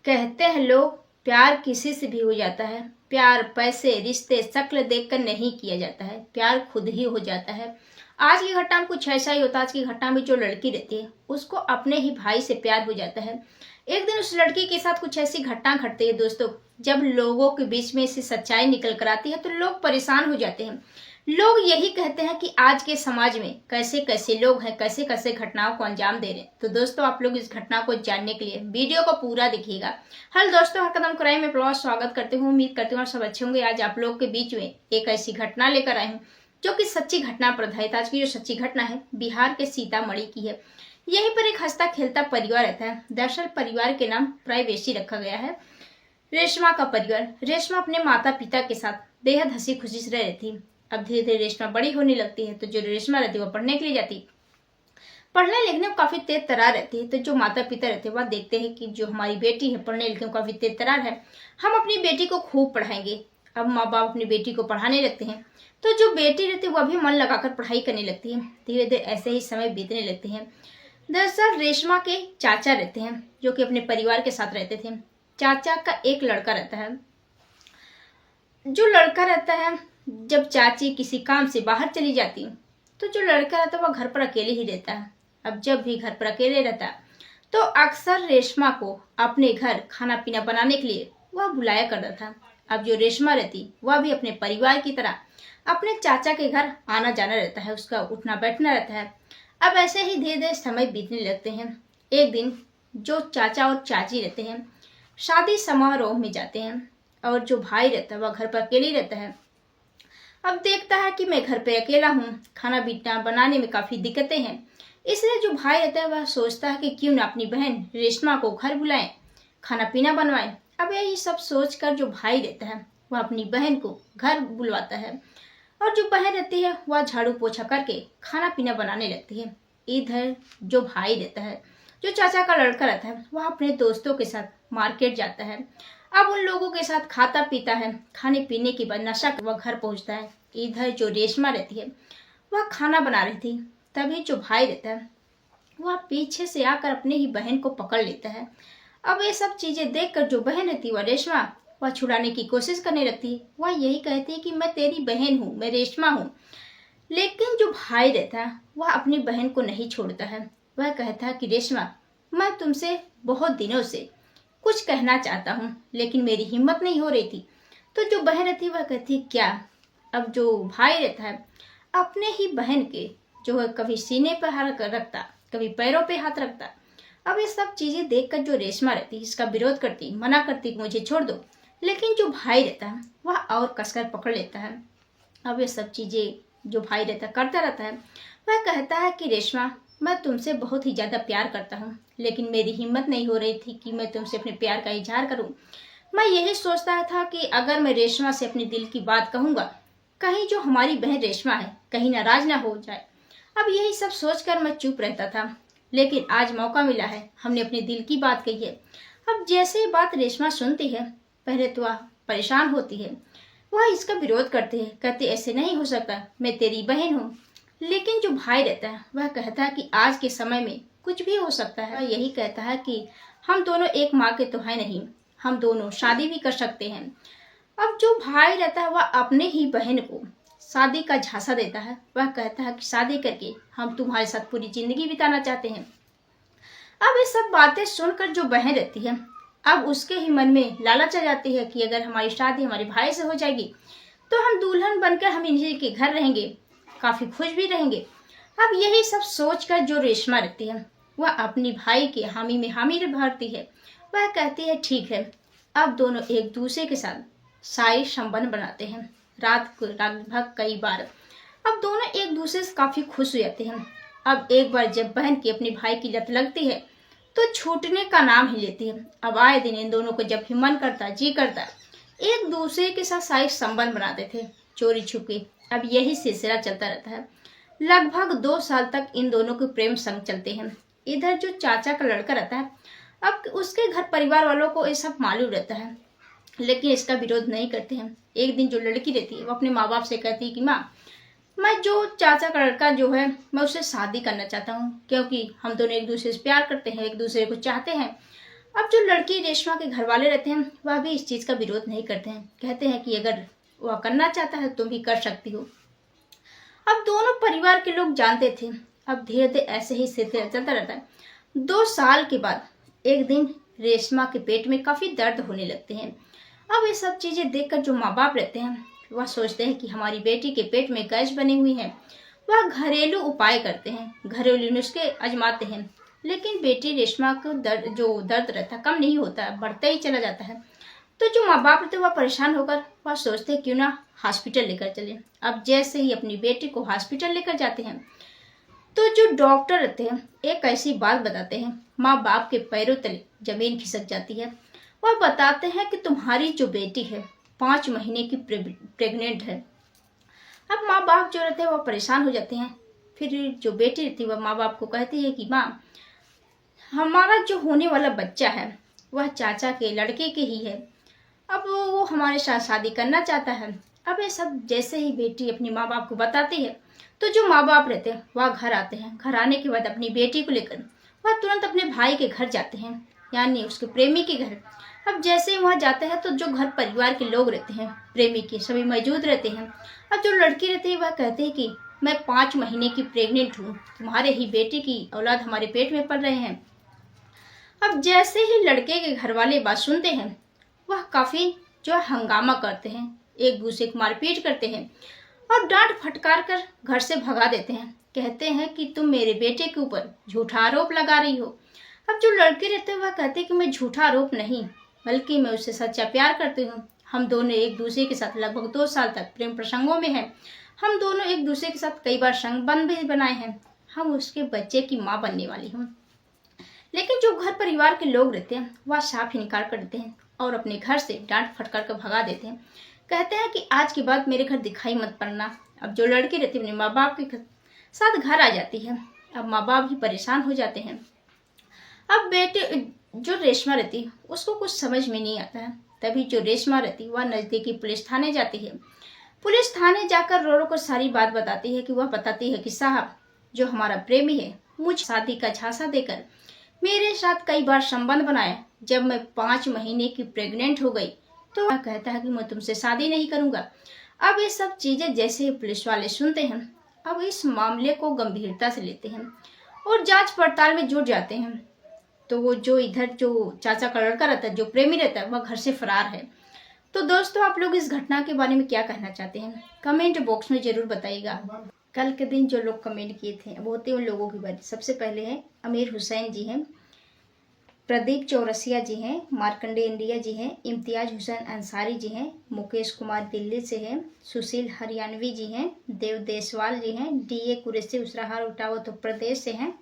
कहते हैं लोग प्यार किसी से भी हो जाता है। प्यार पैसे रिश्ते शक्ल देखकर नहीं किया जाता है, प्यार खुद ही हो जाता है। आज की घटना में कुछ ऐसा ही होता है। आज की घटना में जो लड़की रहती है उसको अपने ही भाई से प्यार हो जाता है। एक दिन उस लड़की के साथ कुछ ऐसी घटना घटती है दोस्तों, जब लोगों के बीच में से सच्चाई निकल कर आती है तो लोग परेशान हो जाते हैं। लोग यही कहते हैं कि आज के समाज में कैसे कैसे लोग हैं, कैसे कैसे घटनाओं को अंजाम दे रहे हैं। तो दोस्तों आप लोग इस घटना को जानने के लिए वीडियो को पूरा देखिएगा। हेलो दोस्तों, हर कदम क्राइम में बहुत स्वागत करते हूँ। उम्मीद करती हूँ सब अच्छे होंगे। आज आप लोग के बीच में एक ऐसी घटना लेकर आए हूँ जो कि सच्ची घटना पर आधारित। आज की जो सच्ची घटना है बिहार के सीतामढ़ी की है। यहीं पर एक हंसता खेलता परिवार रहता है। दरअसल परिवार के नाम प्राइवेसी रखा गया है। रेशमा का परिवार। रेशमा अपने माता पिता के साथ बेहद हंसी खुशी से रह रही थी। अब धीरे धीरे रेशमा बड़ी होने लगती है तो जो रेशमा रहती है वो पढ़ने के लिए जाती। पढ़ने लिखने में काफी तेज तरार रहती है। तो जो माता पिता रहते हैं वह देखते हैं कि जो हमारी बेटी है पढ़ने लिखने में काफी तेज तरार है, हम अपनी बेटी को खूब पढ़ाएंगे। अब माँ बाप अपनी बेटी को पढ़ाने लगते हैं तो जो बेटी रहती है वह भी मन लगाकर पढ़ाई करने लगती है। धीरे धीरे ऐसे ही समय बीतने लगते हैं। दरअसल रेशमा के चाचा रहते हैं जो कि अपने परिवार के साथ रहते थे। चाचा का एक लड़का रहता है। जो लड़का रहता है, जब चाची किसी काम से बाहर चली जाती तो जो लड़का रहता है वह घर पर अकेले ही रहता है। अब जब भी घर पर अकेले रहता तो अक्सर रेशमा को अपने घर खाना पीना बनाने के लिए वह बुलाया करता था। अब जो रेशमा रहती वह भी अपने परिवार की तरह अपने चाचा के घर आना जाना रहता है, उसका उठना बैठना रहता है। अब ऐसे ही धीरे धीरे समय बीतने लगते हैं। एक दिन जो चाचा और चाची रहते हैं शादी समारोह में जाते हैं और जो भाई रहता है वह घर पर अकेले रहता है। अब देखता है कि मैं घर पे अकेला हूँ, खाना पीना बनाने में काफी दिक्कतें हैं। इसलिए जो भाई रहता है वह सोचता है कि क्यों ना अपनी बहन रेशमा को घर बुलाएं, खाना पीना बनवाएं। अब यही सब सोचकर जो भाई रहता है वह अपनी बहन को घर बुलवाता है और जो बहन रहती है वह झाड़ू पोछा करके खाना पीना बनाने लगती है। इधर जो भाई रहता है, जो चाचा का लड़का रहता है, वह अपने दोस्तों के साथ मार्केट जाता है। अब उन लोगों के साथ खाता पीता है, खाने पीने के बाद नशा वह घर पहुंचता है। इधर जो रेशमा रहती है वह खाना बना रही थी, तभी जो भाई रहता है वह पीछे से आकर अपने ही बहन को पकड़ लेता है। अब ये सब चीजें देखकर जो बहन रहती है वह रेशमा वह छुड़ाने की कोशिश करने लगती है। वह यही कहती है कि मैं तेरी बहन हूँ, मैं रेशमा हूँ। लेकिन जो भाई रहता है वह अपनी बहन को नहीं छोड़ता है। वह कहता है कि रेशमा, मैं तुमसे बहुत दिनों से कुछ कहना चाहता हूँ लेकिन मेरी हिम्मत नहीं हो रही थी। तो जो बहन रहती है वह कहती है क्या। अब जो भाई रहता है अपने ही बहन के जो है कभी सीने पर हाथ रखता, कभी पैरों पे हाथ रखता। अब ये सब चीजें देखकर जो रेशमा रहती है इसका विरोध करती, मना करती कि मुझे छोड़ दो। लेकिन जो भाई रहता है वह और कसकर पकड़ लेता है। अब ये सब चीजें जो भाई रहता करता रहता है। वह कहता है कि रेशमा, मैं तुमसे बहुत ही ज्यादा प्यार करता हूँ लेकिन मेरी हिम्मत नहीं हो रही थी कि मैं तुमसे अपने प्यार का इजहार करूँ। मैं यही सोचता था कि अगर मैं रेशमा से अपने दिल की बात कहूंगा, कहीं जो हमारी बहन रेशमा है कहीं नाराज ना हो जाए। अब यही सब सोचकर मैं चुप रहता था, लेकिन आज मौका मिला है, हमने अपने दिल की बात कही है। अब जैसे ये बात रेशमा सुनती है पहले तो वह परेशान होती है, वह इसका विरोध करती है, कहती ऐसे नहीं हो सकता, मैं तेरी बहन हूँ। लेकिन जो भाई रहता है वह कहता है कि आज के समय में कुछ भी हो सकता है। यही कहता है कि हम दोनों एक माँ के तो है नहीं, हम दोनों शादी भी कर सकते हैं। अब जो भाई रहता है वह अपने ही बहन को शादी का झांसा देता है। वह कहता है कि शादी करके हम तुम्हारे साथ पूरी जिंदगी बिताना चाहते हैं। अब ये सब बातें सुनकर जो बहन रहती है अब उसके ही मन में लालच आ जाती है कि अगर हमारी शादी हमारे भाई से हो जाएगी तो हम दुल्हन बनकर हम इन्हीं के घर रहेंगे, काफी खुश भी रहेंगे। अब यही सब सोचकर जो रेशमा रहती है वह अपनी भाई के हामी में हामी भरती है। वह कहती है ठीक है। अब दोनों एक दूसरे के साथ शारीरिक संबंध बनाते हैं, रात को लगभग कई बार। अब दोनों एक दूसरे से काफी खुश हो जाते हैं। अब एक बार जब बहन की अपने भाई की लत लगती है तो छूटने का नाम ही लेती है। अब आए दिन इन दोनों को जब भी मन करता, जी करता, एक दूसरे के साथ शारीरिक संबंध बनाते थे चोरी छुपे। अब यही सिलसिला चलता रहता है। लगभग 2 साल तक इन दोनों के प्रेम संग चलते हैं। इधर जो चाचा का लड़का रहता है अब उसके घर परिवार वालों को ये सब मालूम रहता है लेकिन इसका विरोध नहीं करते हैं। एक दिन जो लड़की रहती है वो अपने माँ बाप से कहती है कि माँ, मैं जो चाचा का लड़का जो है मैं उससे शादी करना चाहता हूँ क्योंकि हम दोनों एक दूसरे से प्यार करते हैं, एक दूसरे को चाहते हैं। अब जो लड़की रेशमा के घर वाले रहते हैं वह भी इस चीज का विरोध नहीं करते हैं, कहते हैं कि अगर वह करना चाहता है तुम भी कर सकती हो। अब दोनों परिवार के लोग जानते थे। अब धीरे धीरे ऐसे ही सिलसिला चलता रहता है। 2 साल के बाद एक दिन रेशमा के पेट में काफी दर्द होने लगते हैं। अब ये सब चीजें देखकर जो माँ बाप रहते हैं वह सोचते हैं कि हमारी बेटी के पेट में गैस बनी हुई है। वह घरेलू उपाय करते हैं, घरेलू नुस्खे आजमाते हैं, लेकिन बेटी रेशमा को दर्द रहता है कम नहीं होता है, बढ़ता ही चला जाता है। तो जो माँ बाप रहते हैं वह परेशान होकर वह सोचते हैं क्यों ना हॉस्पिटल लेकर चले। अब जैसे ही अपनी बेटी को हॉस्पिटल लेकर जाते हैं तो जो डॉक्टर रहते हैं एक ऐसी बात बताते हैं, माँ बाप के पैरों तले जमीन खिसक जाती है। वह बताते हैं कि तुम्हारी जो बेटी है 5 महीने की प्रेग्नेंट है। अब माँ बाप जो रहते हैं वह परेशान हो जाते हैं। फिर जो बेटी रहती है वह माँ बाप को कहती है कि माँ, हमारा जो होने वाला बच्चा है वह चाचा के लड़के के ही है। अब वो हमारे साथ शादी करना चाहता है। अब ये सब जैसे ही बेटी अपनी माँ बाप को बताती है तो जो माँ बाप रहते हैं वह घर आते हैं। घर आने के बाद अपनी बेटी को लेकर वह तुरंत अपने भाई के घर जाते हैं, यानी उसके प्रेमी के घर। अब जैसे ही वहाँ जाते हैं तो जो घर परिवार के लोग रहते हैं प्रेमी के सभी मौजूद रहते हैं। अब जो लड़की रहती है वह कहती है कि मैं 5 महीने की प्रेग्नेंट हूँ, तुम्हारे ही बेटे की औलाद हमारे पेट में पल रहे हैं। अब जैसे ही लड़के के घर वाले बात सुनते हैं वह काफी जो हंगामा करते हैं, एक दूसरे को मारपीट करते हैं और डांट फटकार कर घर से भगा देते हैं। कहते हैं कि तुम मेरे बेटे के ऊपर झूठा आरोप लगा रही हो। अब जो लड़के रहते हैं वह कहते हैं कि मैं झूठा आरोप नहीं, बल्कि मैं उससे सच्चा प्यार करती हूँ। हम दोनों एक दूसरे के साथ लगभग 2 साल तक प्रेम प्रसंगों में हैं। हम दोनों एक दूसरे के साथ कई बार संबंध भी बनाए हैं। हम उसके बच्चे की माँ बनने वाली हूँ। लेकिन जो घर परिवार के लोग रहते हैं वह साफ इनकार कर देते हैं और अपने घर से डांट फटकार कर भगा देते हैं। कहते हैं कि आज के बाद मेरे घर दिखाई मत पड़ना। अब जो लड़की रहती है अपने माँ बाप के साथ घर आ जाती है। अब माँ बाप भी परेशान हो जाते हैं। अब बेटे जो रेशमा रहती है उसको कुछ समझ में नहीं आता है। तभी जो रेशमा रहती है वह नजदीकी पुलिस थाने जाती है। पुलिस थाने जाकर रो रो कर सारी बात बताती है कि वह बताती है कि साहब, जो हमारा प्रेमी है मुझ शादी का झांसा देकर मेरे साथ कई बार संबंध बनाया। जब मैं 5 महीने की प्रेग्नेंट हो गई तो वह कहता है कि मैं तुमसे शादी नहीं करूंगा। अब ये सब चीजें जैसे पुलिस वाले सुनते हैं, अब इस मामले को गंभीरता से लेते हैं और जांच पड़ताल में जुट जाते हैं। तो वो जो इधर जो चाचा का लड़का रहता है, जो प्रेमी रहता है, वह घर से फरार है। तो दोस्तों, आप लोग इस घटना के बारे में क्या कहना चाहते हैं कमेंट बॉक्स में जरूर बताइएगा। कल के दिन जो लोग कमेंट किए थे वो होते उन लोगों की बारे। सबसे पहले है अमीर हुसैन जी हैं, प्रदीप चौरसिया जी हैं, मार्कंडे इंडिया जी हैं, इम्तियाज हुसैन अंसारी जी हैं, मुकेश कुमार दिल्ली से हैं, सुशील हरियाणवी जी हैं, देव देसवाल जी हैं, DA कुरैशी उसराहार उटावा उत्तर प्रदेश से हैं,